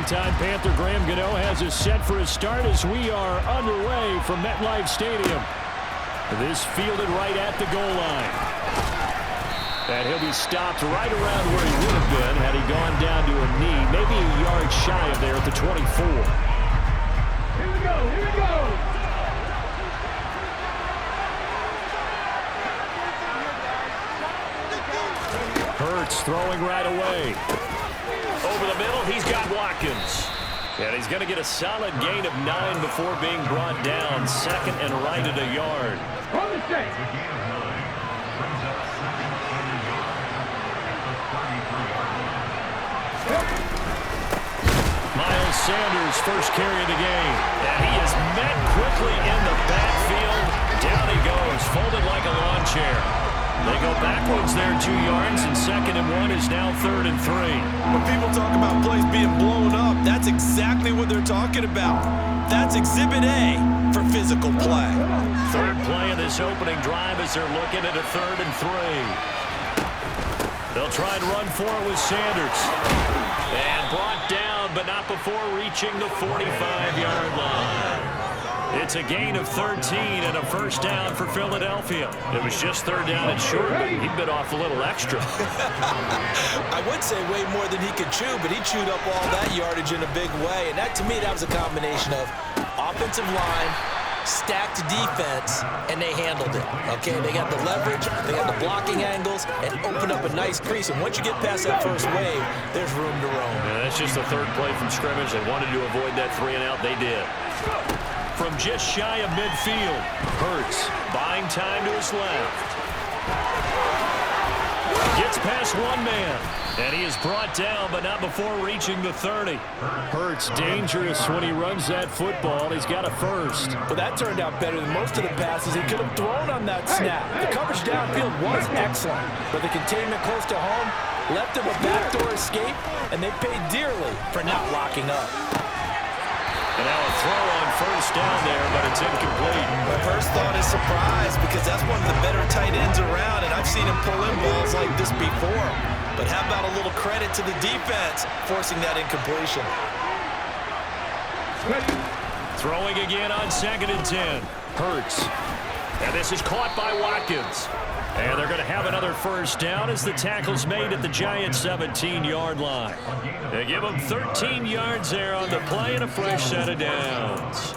Longtime Panther Graham Gano has us set for a start as we are underway from MetLife Stadium. This fielded right at the goal line. And he'll be stopped right around where he would have been had he gone down to a knee, maybe a yard shy of there at the 24. Here we go, here we go! Hurts throwing right away. Over the middle, he's got Watkins. And he's going to get a solid gain of 9 before being brought down. Second and right at a yard. Miles Sanders first carry of the game. And he is met quickly in the backfield. Down he goes, folded like a lawn chair. They go backwards there 2 yards, and 2nd and 1 is now 3rd and 3. When people talk about plays being blown up, that's exactly what they're talking about. That's Exhibit A for physical play. Third play of this opening drive as they're looking at a 3rd and 3. They'll try and run for it with Sanders. And brought down, but not before reaching the 45-yard line. It's a gain of 13 and a first down for Philadelphia. It was just 3rd down and short, but he bit off a little extra. I would say way more than he could chew, but he chewed up all that yardage in a big way. And that, to me, that was a combination of offensive line, stacked defense, and they handled it. Okay, they got the leverage, they got the blocking angles, and opened up a nice crease. And once you get past that first wave, there's room to roam. Yeah, that's just the 3rd play from scrimmage. They wanted to avoid that 3 and out. They did. From just shy of midfield, Hurts buying time to his left. Gets past one man, and he is brought down, but not before reaching the 30. Hurts dangerous when he runs that football. He's got a first. Well, that turned out better than most of the passes he could have thrown on that snap. The coverage downfield was excellent, but the containment close to home left him a backdoor escape, and they paid dearly for not locking up. And now a throw on first down there, but it's incomplete. My first thought is surprise, because that's one of the better tight ends around, and I've seen him pull in balls like this before. But how about a little credit to the defense forcing that incompletion? Throwing again on 2nd and 10. Hurts. And this is caught by Watkins. And they're going to have another first down as the tackle's made at the Giants' 17-yard line. They give them 13 yards there on the play and a fresh set of downs.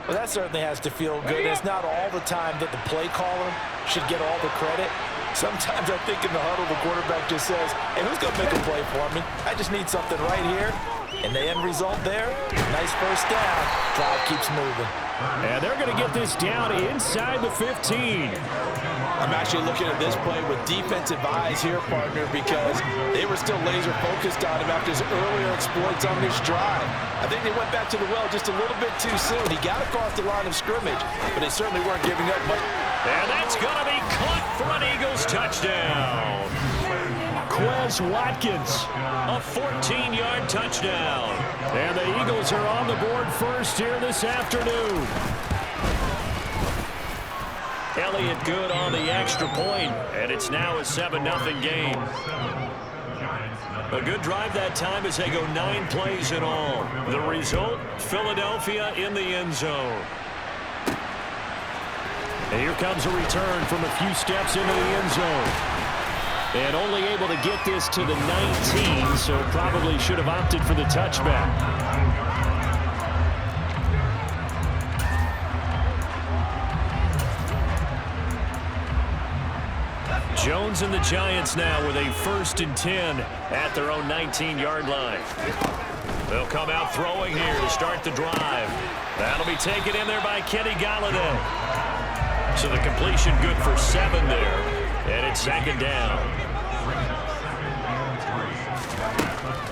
Well, that certainly has to feel good. It's not all the time that the play caller should get all the credit. Sometimes I think in the huddle, the quarterback just says, hey, who's going to make a play for me? I just need something right here. And the end result there, nice first down. Drive keeps moving. And they're going to get this down inside the 15. I'm actually looking at this play with defensive eyes here, partner, because they were still laser focused on him after his earlier exploits on this drive. I think they went back to the well just a little bit too soon. He got across the line of scrimmage, but they certainly weren't giving up much. And that's going to be caught for an Eagles touchdown. Quez Watkins, a 14-yard touchdown. And the Eagles are on the board first here this afternoon. Elliott good on the extra point, and it's now a 7-0 game. A good drive that time as they go 9 plays in all. The result, Philadelphia in the end zone. And here comes a return from a few steps into the end zone. And only able to get this to the 19, so probably should have opted for the touchback. Jones and the Giants now with a 1st and 10 at their own 19-yard line. They'll come out throwing here to start the drive. That'll be taken in there by Kenny Golladay. So the completion good for 7 there. And it's 2nd down.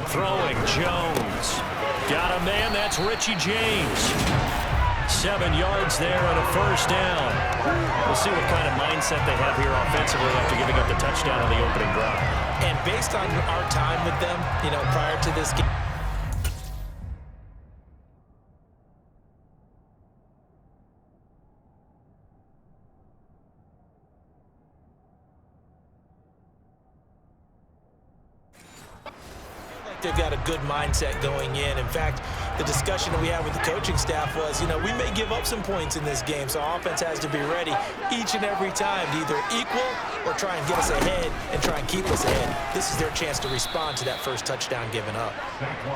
Throwing, Jones. Got a man, that's Richie James. 7 yards there and a first down. We'll see what kind of mindset they have here offensively after giving up the touchdown on the opening drive. And based on our time with them, prior to this game, they've got a good mindset going in. In fact, the discussion that we had with the coaching staff was, you know, we may give up some points in this game, so our offense has to be ready each and every time to either equal or try and get us ahead and try and keep us ahead. This is their chance to respond to that first touchdown given up.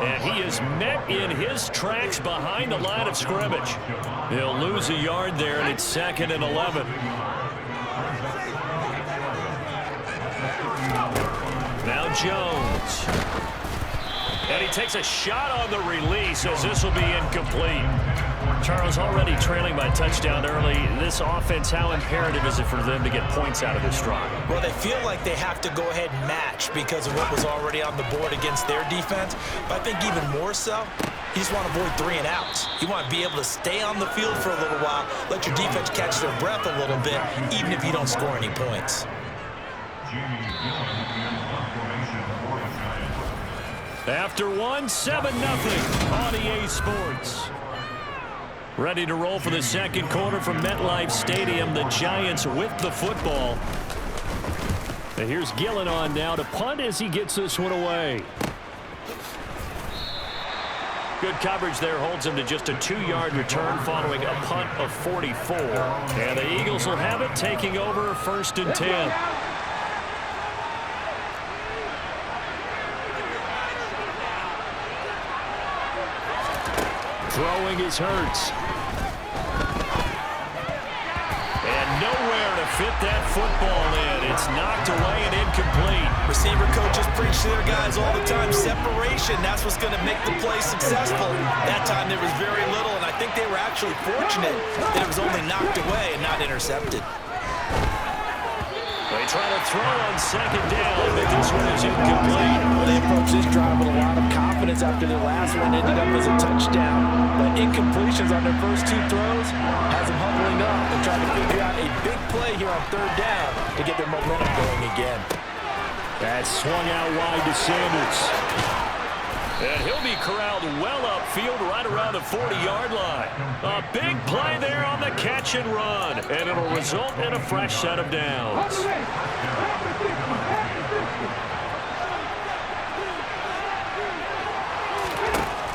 And he is met in his tracks behind the line of scrimmage. He'll lose a yard there, and it's 2nd and 11. Now Jones. And he takes a shot on the release as this will be incomplete. Charles, already trailing by touchdown early. This offense, how imperative is it for them to get points out of this drive? Well, they feel like they have to go ahead and match because of what was already on the board against their defense. But I think even more so, you just want to avoid 3 and outs. You want to be able to stay on the field for a little while, let your defense catch their breath a little bit, even if you don't score any points. After 1, 7-0 on EA Sports. Ready to roll for the second quarter from MetLife Stadium. The Giants with the football. And here's Gillen on now to punt as he gets this one away. Good coverage there holds him to just a 2-yard return following a punt of 44. And the Eagles will have it, taking over 1st and 10. Throwing is Hurts. And nowhere to fit that football in. It's knocked away and incomplete. Receiver coaches preach to their guys all the time. Separation, that's what's going to make the play successful. That time there was very little, and I think they were actually fortunate that it was only knocked away and not intercepted. They try to throw on 2nd down, but this one is incomplete. Well, they approached this drive with a lot of confidence after their last one ended up as a touchdown. But incompletions on their first 2 throws has them huddling up and trying to figure out a big play here on 3rd down to get their momentum going again. That swung out wide to Sanders. And he'll be corralled well upfield right around the 40-yard line. A big play there on the catch and run. And it'll result in a fresh set of downs.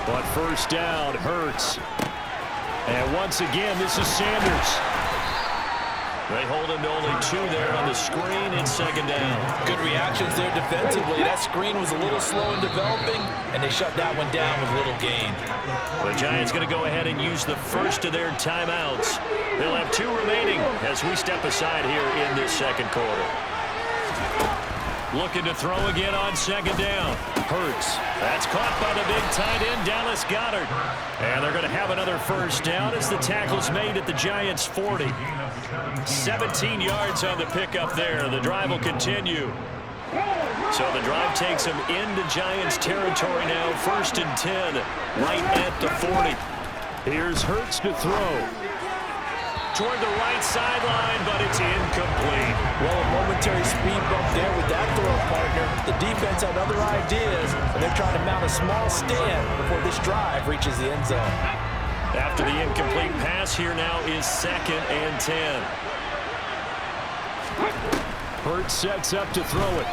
On 1st down, Hurts. And once again, this is Sanders. They hold him to only 2 there on the screen in 2nd down. Good reactions there defensively. That screen was a little slow in developing, and they shut that one down with little gain. The Giants going to go ahead and use the first of their timeouts. They'll have 2 remaining as we step aside here in this second quarter. Looking to throw again on 2nd down. Hurts. That's caught by the big tight end, Dallas Goedert. And they're going to have another 1st down as the tackle's made at the Giants' 40. 17 yards on the pickup there. The drive will continue. So the drive takes them into Giants territory now. 1st and 10, right at the 40. Here's Hurts to throw. Toward the right sideline, but it's incomplete. Well, a momentary speed bump there with that throw, partner. The defense had other ideas, and they're trying to mount a small stand before this drive reaches the end zone. After the incomplete pass, here now is 2nd and 10. Hurts sets up to throw it.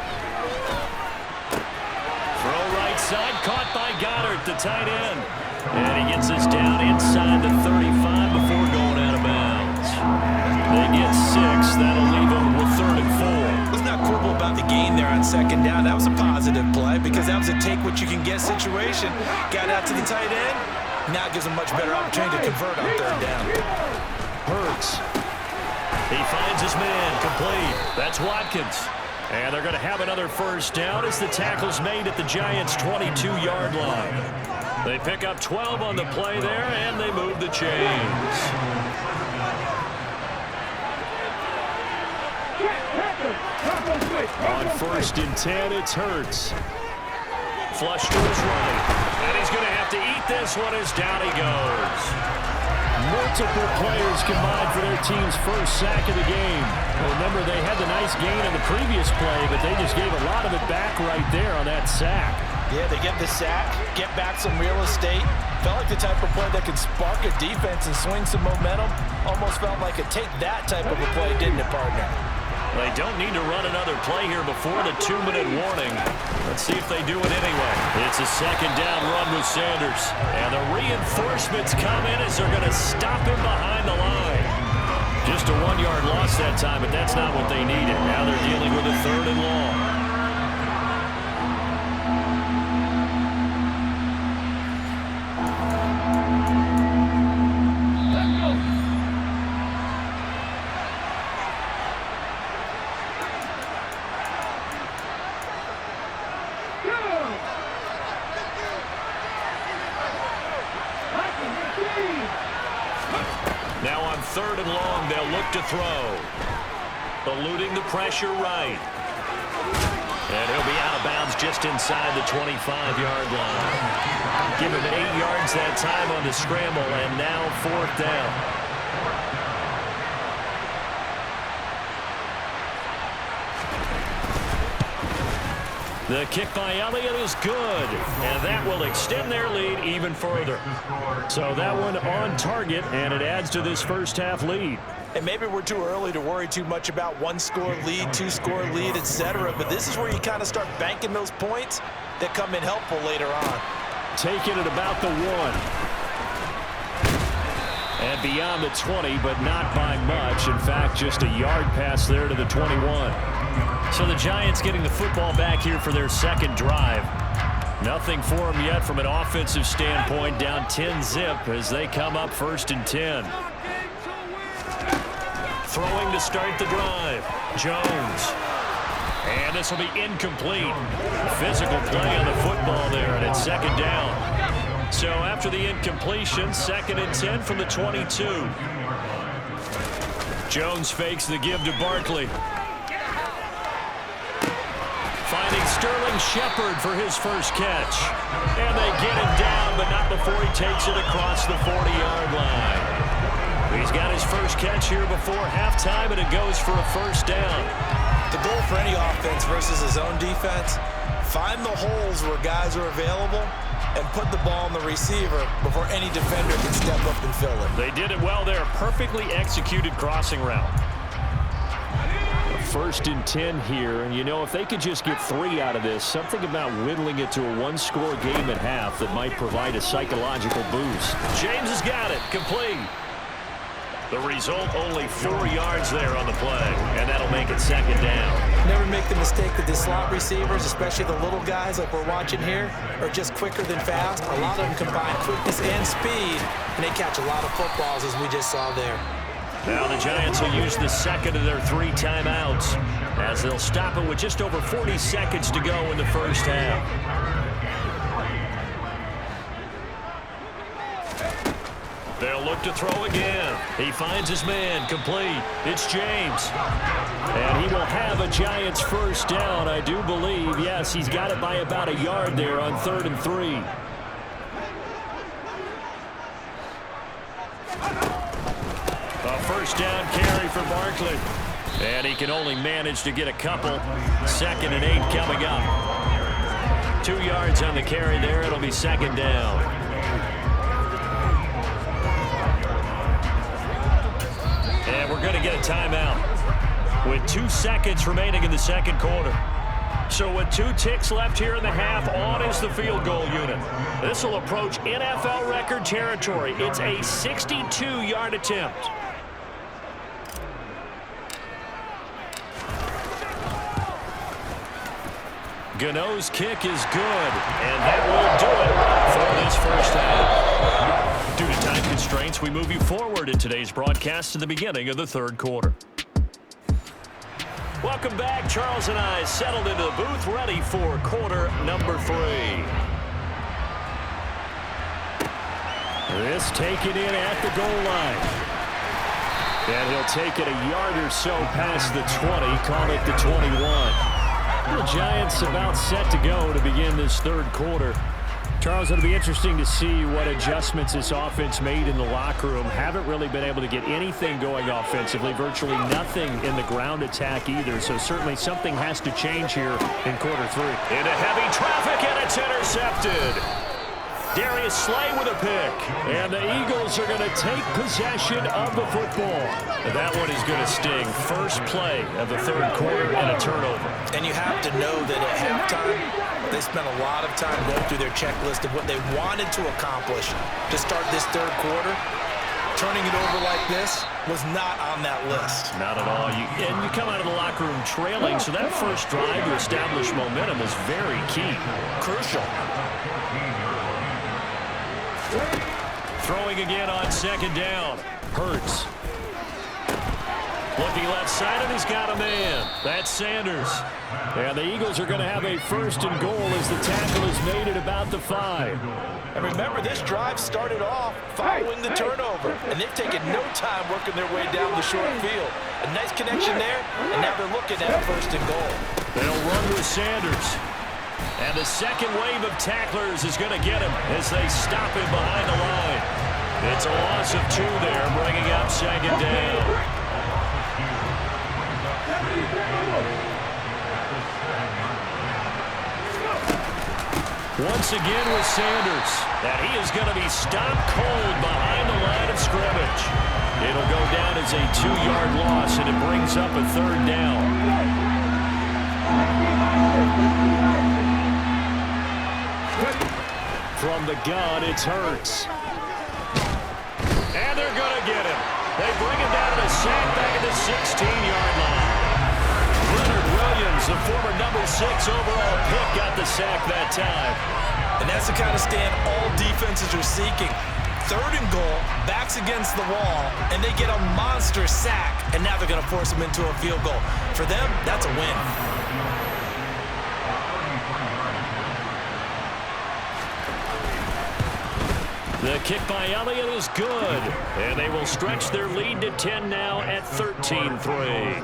Throw right side, caught by Goddard, the tight end. And he gets this down inside the 35 before going out of bounds. They get 6. That'll leave them with 3rd and 4. Let's not quibble about the gain there on 2nd down. That was a positive play because that was a take-what-you-can-get situation. Got out to the tight end. Now it gives them a much better opportunity to convert on 3rd down. Hurts. He finds his man complete. That's Watkins. And they're going to have another 1st down as the tackle's made at the Giants' 22-yard line. They pick up 12 on the play there, and they move the chains. On 1st and 10, it's Hurts. Flush to his right. And he's going to have to eat this one as down he goes. Multiple players combined for their team's 1st sack of the game. Remember, they had the nice gain on the previous play, but they just gave a lot of it back right there on that sack. Yeah, they get the sack, get back some real estate. Felt like the type of play that could spark a defense and swing some momentum. Almost felt like a take-that type of a play, didn't it, partner? They don't need to run another play here before the 2-minute warning. Let's see if they do it anyway. It's a second down run with Sanders. And the reinforcements come in as they're going to stop him behind the line. Just a 1-yard loss that time, but that's not what they needed. Now they're dealing with a 3rd and long. Now on 3rd and long, they'll look to throw. Eluding the pressure right. And he'll be out of bounds just inside the 25-yard line. Give him 8 yards that time on the scramble, and now 4th down. The kick by Elliott is good, and that will extend their lead even further. So that one on target, and it adds to this first half lead. And maybe we're too early to worry too much about 1-score lead, 2-score lead, etc. But this is where you kind of start banking those points that come in helpful later on. Taking it about the 1. And beyond the 20, but not by much. In fact, just a yard pass there to the 21. So the Giants getting the football back here for their second drive. Nothing for them yet from an offensive standpoint. Down 10-zip as they come up 1st and 10. Throwing to start the drive. Jones. And this will be incomplete. Physical play on the football there, and it's 2nd down. So after the incompletion, 2nd and 10 from the 22. Jones fakes the give to Barkley. Finding Sterling Shepard for his first catch. And they get him down, but not before he takes it across the 40-yard line. He's got his first catch here before halftime, and it goes for a 1st down. The goal for any offense versus his own defense, find the holes where guys are available and put the ball on the receiver before any defender can step up and fill it. They did it well there. Perfectly executed crossing route. 1st and 10 here, and you know, if they could just get 3 out of this, something about whittling it to a 1-score game at half that might provide a psychological boost. James has got it. Complete. The result, only 4 yards there on the play, and that'll make it 2nd down. Never make the mistake that the slot receivers, especially the little guys like we're watching here, are just quicker than fast. A lot of them combine quickness and speed, and they catch a lot of footballs, as we just saw there. Now the Giants will use the 2nd of their 3 timeouts as they'll stop it with just over 40 seconds to go in the first half. They'll look to throw again. He finds his man. Complete. It's James. And he will have a Giants first down, I do believe. Yes, he's got it by about a yard there on 3rd and 3. A first down carry for Barkley. And he can only manage to get a couple. 2nd and 8 coming up. 2 yards on the carry there. It'll be 2nd down. And we're going to get a timeout with 2 seconds remaining in the 2nd quarter. So with 2 ticks left here in the half, on is the field goal unit. This will approach NFL record territory. It's a 62-yard attempt. Gano's kick is good, and that will do it for this first half. Due to time constraints, we move you forward in today's broadcast to the beginning of the 3rd quarter. Welcome back. Charles and I settled into the booth, ready for quarter number 3. This taken in at the goal line. And he'll take it a yard or so past the 20, call it the 21. The Giants about set to go to begin this 3rd quarter. Charles, it'll be interesting to see what adjustments this offense made in the locker room. Haven't really been able to get anything going offensively, virtually nothing in the ground attack either. So certainly something has to change here in quarter 3. Into heavy traffic, and it's intercepted. Darius Slay with a pick. And the Eagles are going to take possession of the football. That one is going to sting. First play of the third quarter and a turnover. And you have to know that at halftime, they spent a lot of time going through their checklist of what they wanted to accomplish to start this third quarter. Turning it over like this was not on that list. Not at all. And you come out of the locker room trailing, so that first drive to establish momentum was very key. Crucial. Throwing again on second down. Hurts. Looking left side, and he's got a man. That's Sanders. And the Eagles are going to have a first and goal as the tackle is made at about the 5. And remember, this drive started off following the turnover, and they've taken no time working their way down the short field. A nice connection there, and now they're looking at first and goal. They'll run with Sanders. And the second wave of tacklers is going to get him as they stop him behind the line. It's a loss of 2 there, bringing up second down. Once again with Sanders. And he is going to be stopped cold behind the line of scrimmage. It'll go down as a 2-yard loss, and it brings up a third down. From the gun, it's Hurts. And they're going to get him. They bring him down to a sack back at the 16-yard line. Leonard Williams, the former number 6 overall pick, got the sack that time. And that's the kind of stand all defenses are seeking. Third and goal, backs against the wall, and they get a monster sack, and now they're going to force them into a field goal. For them, that's a win. The kick by Elliott is good, and they will stretch their lead to 10 now at 13-3.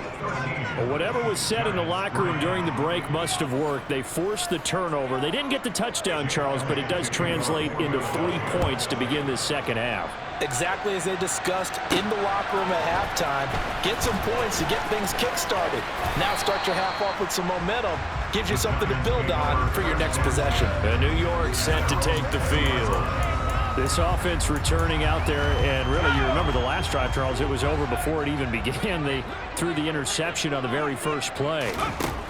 Well, whatever was said in the locker room during the break must have worked. They forced the turnover. They didn't get the touchdown, Charles, but it does translate into 3 points to begin this second half. Exactly as they discussed in the locker room at halftime. Get some points to get things kick-started. Now start your half off with some momentum. Gives you something to build on for your next possession. And New York set to take the field. This offense returning out there, and really, you remember the last drive, Charles, it was over before it even began. They threw the interception on the very first play.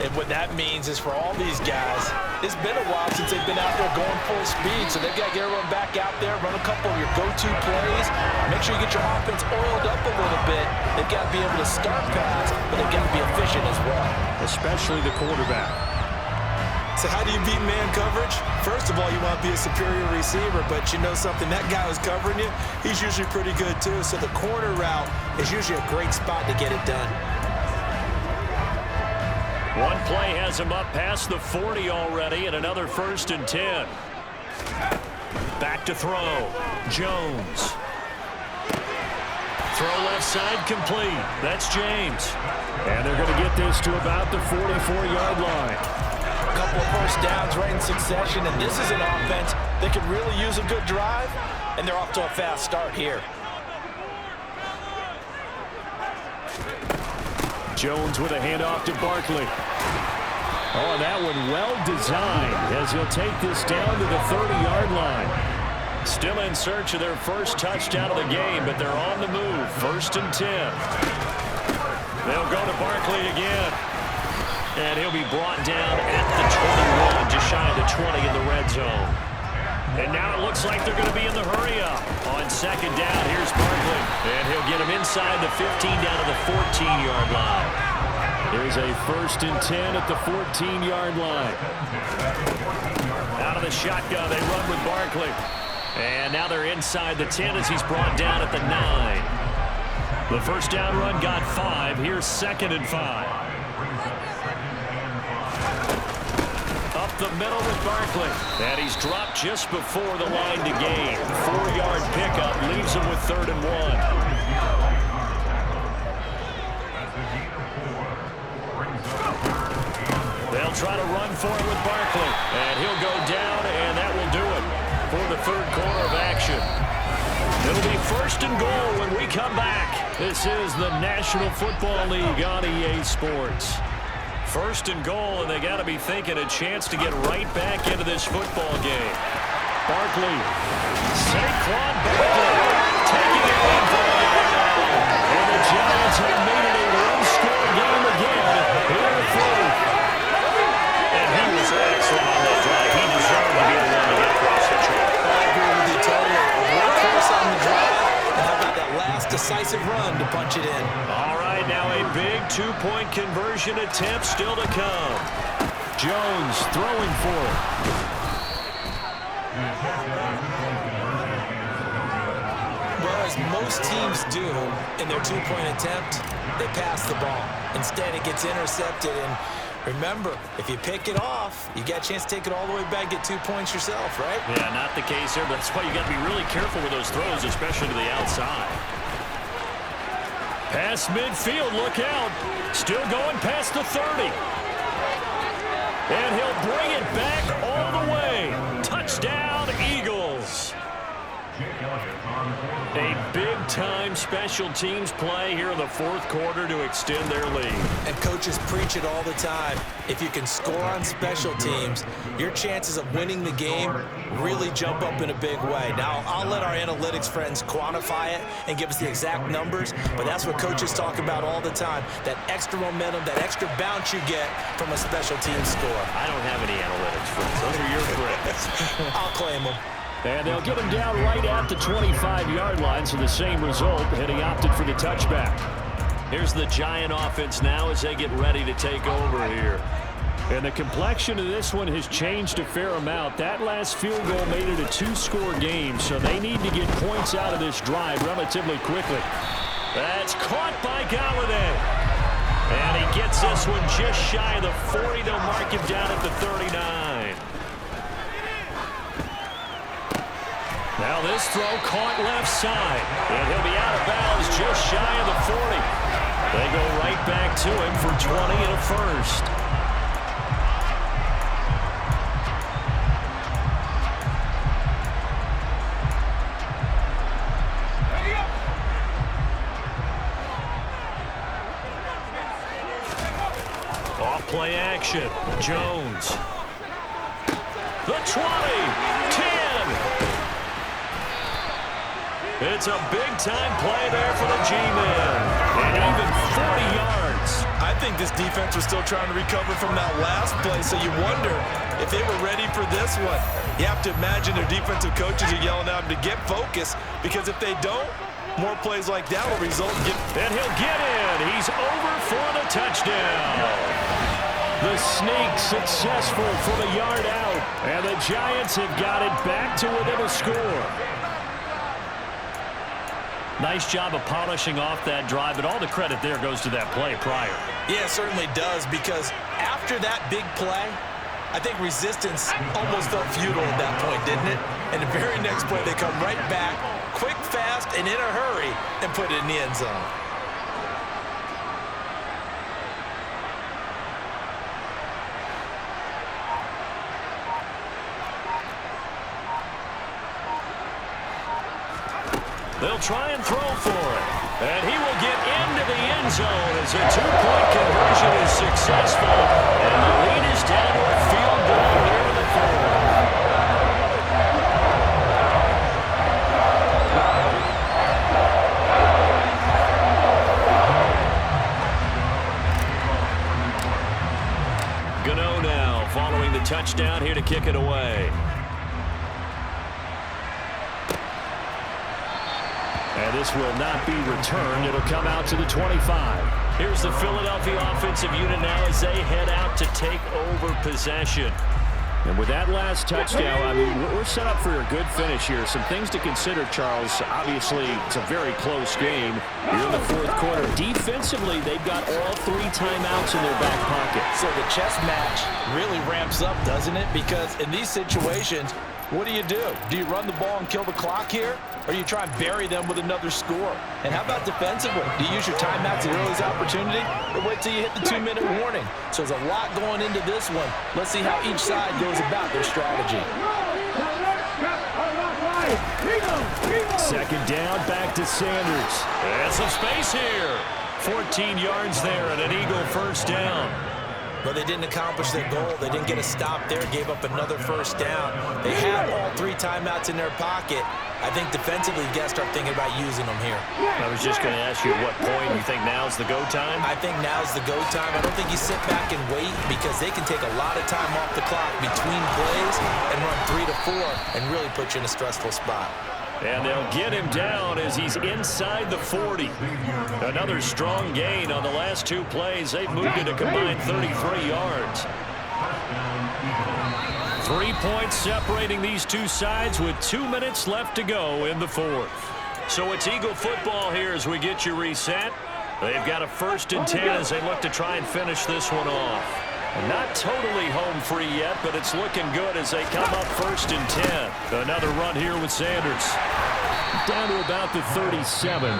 And what that means is for all these guys, it's been a while since they've been out there going full speed, so they've got to get everyone back out there, run a couple of your go-to plays, make sure you get your offense oiled up a little bit. They've got to be able to start pads, but they've got to be efficient as well. Especially the quarterback. So how do you beat man coverage? First of all, you want to be a superior receiver, but you know something, that guy who's covering you, he's usually pretty good too. So the corner route is usually a great spot to get it done. One play has him up past the 40 already, and another 1st and 10. Back to throw. Jones. Throw left side complete. That's James. And they're going to get this to about the 44-yard line. A couple of first downs right in succession, and this is an offense that could really use a good drive, and they're off to a fast start here. Jones with a handoff to Barkley. Oh, that one well designed as he'll take this down to the 30-yard line. Still in search of their first touchdown of the game, but they're on the move. 1st and 10. They'll go to Barkley again. And he'll be brought down at the 21, just shy of the 20 in the red zone. And now it looks like they're going to be in the hurry-up. On second down, here's Barkley. And he'll get him inside the 15 down to the 14-yard line. Here's a 1st and 10 at the 14-yard line. Out of the shotgun, they run with Barkley. And now they're inside the 10 as he's brought down at the 9. The first down run got 5. Here's 2nd and 5. Up the middle with Barkley. And he's dropped just before the line to gain. 4-yard pickup leaves him with 3rd and 1. They'll try to run for it with Barkley. And he'll go down, and that will do it for the third quarter of action. It'll be 1st and goal when we come back. This is the National Football League on EA Sports. 1st and goal, and they got to be thinking a chance to get right back into this football game. Barkley. Saquon Barkley taking it in for the yard. And the Giants have made it a one-score game again here in Philly. And he was excellent on that drive. He deserved to be the one to get across the track. I agree with you totally. Workhorse on the drive, and how about that last decisive run to punch it in? All right, now a big two-point conversion attempt still to come. Jones throwing for it. Well, as most teams do in their two-point attempt, they pass the ball. Instead, it gets intercepted, and remember, if you pick it off, you got a chance to take it all the way back, get 2 points yourself, right? Yeah, not the case here, but that's why you got to be really careful with those throws, especially to the outside. Past midfield, look out. Still going past the 30. And he'll bring it back all the way. Touchdown, Eagles. A big-time special teams play here in the fourth quarter to extend their lead. And coaches preach it all the time. If you can score on special teams, your chances of winning the game really jump up in a big way. Now, I'll let our analytics friends quantify it and give us the exact numbers, but that's what coaches talk about all the time, that extra momentum, that extra bounce you get from a special team score. I don't have any analytics friends. Those are your friends. I'll claim them. And they'll get him down right at the 25-yard line, so the same result, and he opted for the touchback. Here's the Giant offense now as they get ready to take over here. And the complexion of this one has changed a fair amount. That last field goal made it a two-score game, so they need to get points out of this drive relatively quickly. That's caught by Galladay. And he gets this one just shy of the 40. They'll mark him down at the 39. Now this throw caught left side. And he'll be out of bounds just shy of the 40. They go right back to him for 20 and a first. Off play action. Jones. The 20. 10. It's a big-time play there for the G-Men. And even 40 yards. I think this defense was still trying to recover from that last play, so you wonder if they were ready for this one. You have to imagine their defensive coaches are yelling at them to get focused, because if they don't, more plays like that will result in And he'll get in. He's over for the touchdown. The sneak successful for the yard out. And the Giants have got it back to within a score. Nice job of polishing off that drive, but all the credit there goes to that play prior. Yeah, it certainly does, because after that big play, I think resistance almost felt futile at that point, didn't it? And the very next play, they come right back, quick, fast, and in a hurry, and put it in the end zone. They'll try and throw for it. And he will get into the end zone as a two-point conversion is successful. And the lead is down to a field goal here in the fourth. Gano now following the touchdown here to kick it away. And this will not be returned. It'll come out to the 25. Here's the Philadelphia offensive unit now as they head out to take over possession. And with that last touchdown, I mean, we're set up for a good finish here. Some things to consider, Charles. Obviously, it's a very close game. You're in the fourth quarter. Defensively, they've got all three timeouts in their back pocket. So the chess match really ramps up, doesn't it? Because in these situations, what do? Do you run the ball and kill the clock here? Or you try and bury them with another score? And how about defensively? Do you use your timeouts at earliest opportunity, or wait till you hit the 2-minute warning? So there's a lot going into this one. Let's see how each side goes about their strategy. Second down, back to Sanders. And some space here. 14 yards there and an Eagle first down. Well, they didn't accomplish their goal. They didn't get a stop there, gave up another first down. They have all 3 timeouts in their pocket. I think defensively, you got to start thinking about using them here. I was just going to ask you at what point you think now's the go time? I think now's the go time. I don't think you sit back and wait because they can take a lot of time off the clock between plays and run 3 to 4 and really put you in a stressful spot. And they'll get him down as he's inside the 40. Another strong gain on the last 2 plays. They've moved it a combined 33 yards. 3 points separating these two sides with 2 minutes left to go in the 4th. So it's Eagle football here as we get you reset. They've got a 1st and 10 as they look to try and finish this one off. Not totally home free yet, but it's looking good as they come up 1st and 10. Another run here with Sanders. Down to about the 37.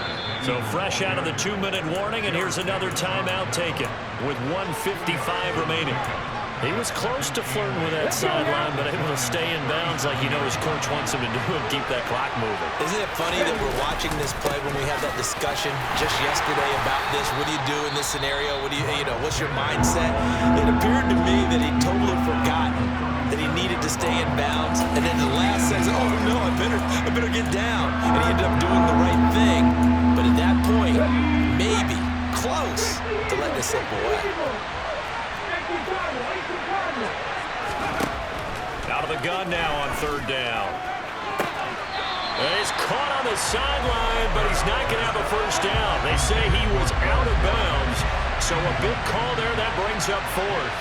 So fresh out of the 2-minute warning, and here's another timeout taken with 1:55 remaining. He was close to flirting with that sideline, but able to stay in bounds like you know his coach wants him to do and keep that clock moving. Isn't it funny that we're watching this play when we had that discussion just yesterday about this? What do you do in this scenario? What do you know, what's your mindset? It appeared to me that he'd totally forgotten that he needed to stay in bounds. And then the last says, oh, no, I better get down. And he ended up doing the right thing. But at that point, maybe close to letting it slip away. Out of the gun now on 3rd down. He's caught on the sideline, but he's not going to have a first down. They say he was out of bounds, so a big call there. That brings up 4th.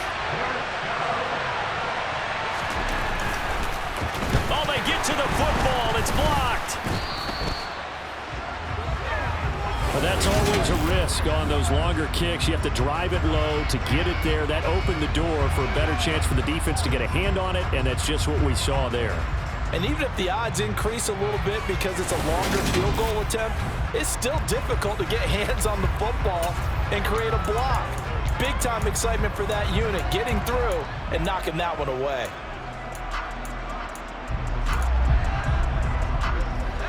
Oh, they get to the football. It's blocked. But that's always a risk on those longer kicks. You have to drive it low to get it there. That opened the door for a better chance for the defense to get a hand on it, and that's just what we saw there. And even if the odds increase a little bit because it's a longer field goal attempt, it's still difficult to get hands on the football and create a block. Big-time excitement for that unit, getting through and knocking that one away.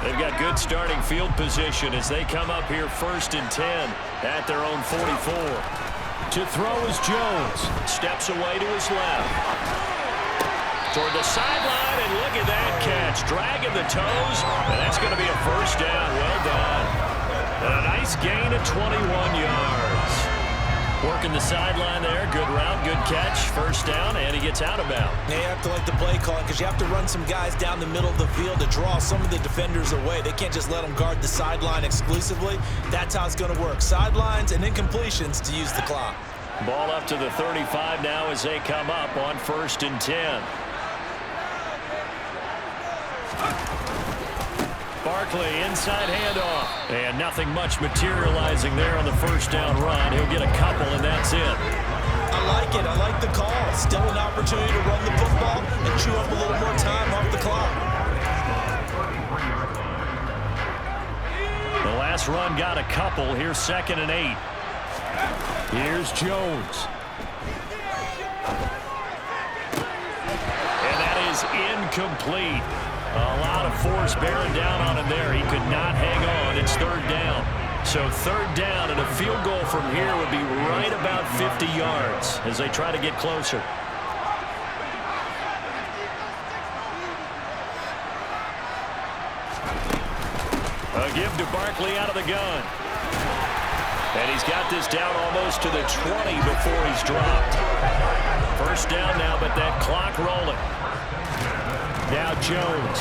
They've got good starting field position as they come up here 1st and 10 at their own 44. To throw is Jones. Steps away to his left. Toward the sideline, and look at that catch. Dragging the toes, and that's going to be a first down. Well done. And a nice gain of 21 yards. Working the sideline there. Good route, good catch. First down, and he gets out of bounds. Now you have to like the play calling because you have to run some guys down the middle of the field to draw some of the defenders away. They can't just let them guard the sideline exclusively. That's how it's going to work. Sidelines and incompletions to use the clock. Ball up to the 35 now as they come up on 1st and 10. Barkley, inside handoff. And nothing much materializing there on the first down run. He'll get a couple, and that's it. I like it. I like the call. Still an opportunity to run the football and chew up a little more time off the clock. The last run got a couple. Here's 2nd and 8. Here's Jones. And that is incomplete. A lot of force bearing down on him there. He could not hang on. It's 3rd down. So 3rd down, and a field goal from here would be right about 50 yards as they try to get closer. A give to Barkley out of the gun. And he's got this down almost to the 20 before he's dropped. First down now, but that clock rolling. Now Jones.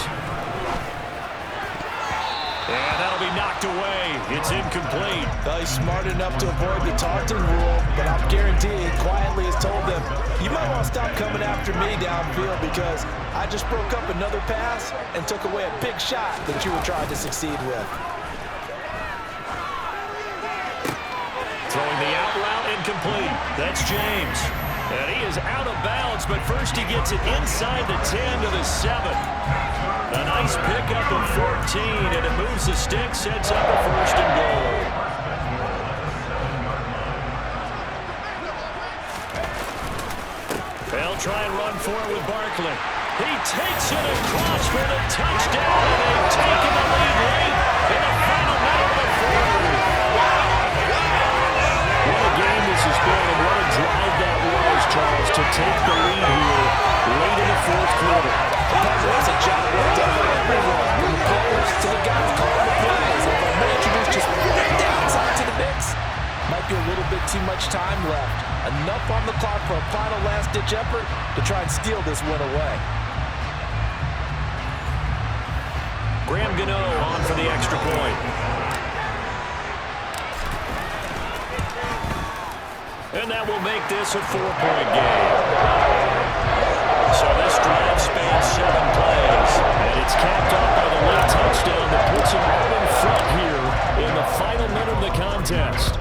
And that'll be knocked away. It's incomplete. Well, he's smart enough to avoid the taunting rule, but I'm guaranteeing quietly has told them, you might want to stop coming after me downfield because I just broke up another pass and took away a big shot that you were trying to succeed with. Throwing the out route incomplete. That's James. And he is out of bounds, but first he gets it inside the 10 to the 7. A nice pickup of 14, and it moves the stick, sets up a 1st and goal. They'll try and run for it with Barkley. He takes it across for the touchdown, and they've taken the lead late in the final minute of the 4th. What a game this has been, and what a drive that was. to take the lead here late in the fourth quarter. That's a job well done by everyone, from the players to the guys calling the plays. If I may introduce just one downside to the mix, might be a little bit too much time left. Enough on the clock for a final last-ditch effort to try and steal this one away. Graham Gano on for the extra point. And that will make this a 4-point game. So this drive spans 7 plays. And it's capped off by the late touchdown that puts them out in front here in the final minute of the contest.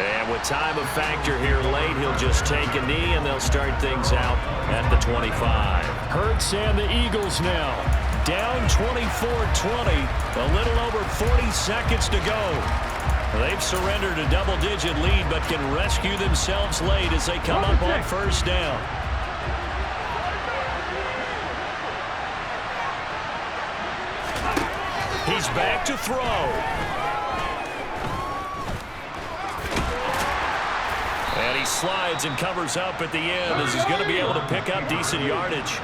And with time a factor here late, he'll just take a knee and they'll start things out at the 25. Hurts and the Eagles now down 24-20, a little over 40 seconds to go. They've surrendered a double-digit lead but can rescue themselves late as they come up on first down. He's back to throw. And he slides and covers up at the end as he's going to be able to pick up decent yardage.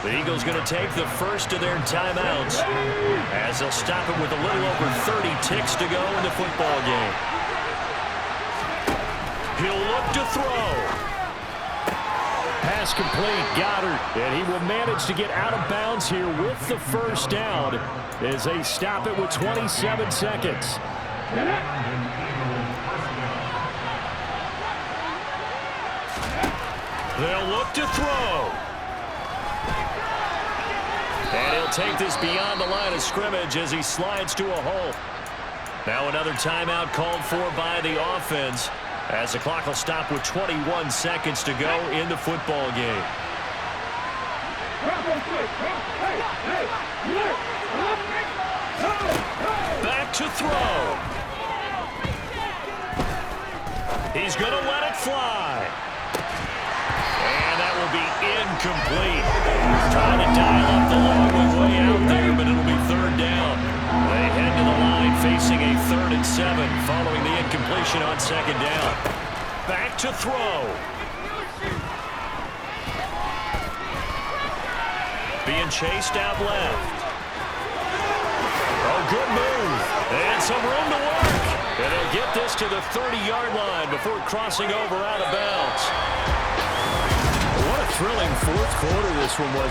The Eagles going to take the first of their timeouts as they'll stop it with a little over 30 ticks to go in the football game. He'll look to throw. Pass complete, Goddard, and he will manage to get out of bounds here with the first down as they stop it with 27 seconds. They'll look to throw. And he'll take this beyond the line of scrimmage as he slides to a hole. Now another timeout called for by the offense as the clock will stop with 21 seconds to go in the football game. Back to throw. He's going to let it fly. And that will be incomplete. Trying to dial up the long way out there, but it'll be third down. They head to the line facing a 3rd and 7 following the incompletion on second down. Back to throw. Being chased out left. Oh, good move. And some room to work. And they'll get this to the 30-yard line before crossing over out of bounds. What a thrilling fourth quarter this one was.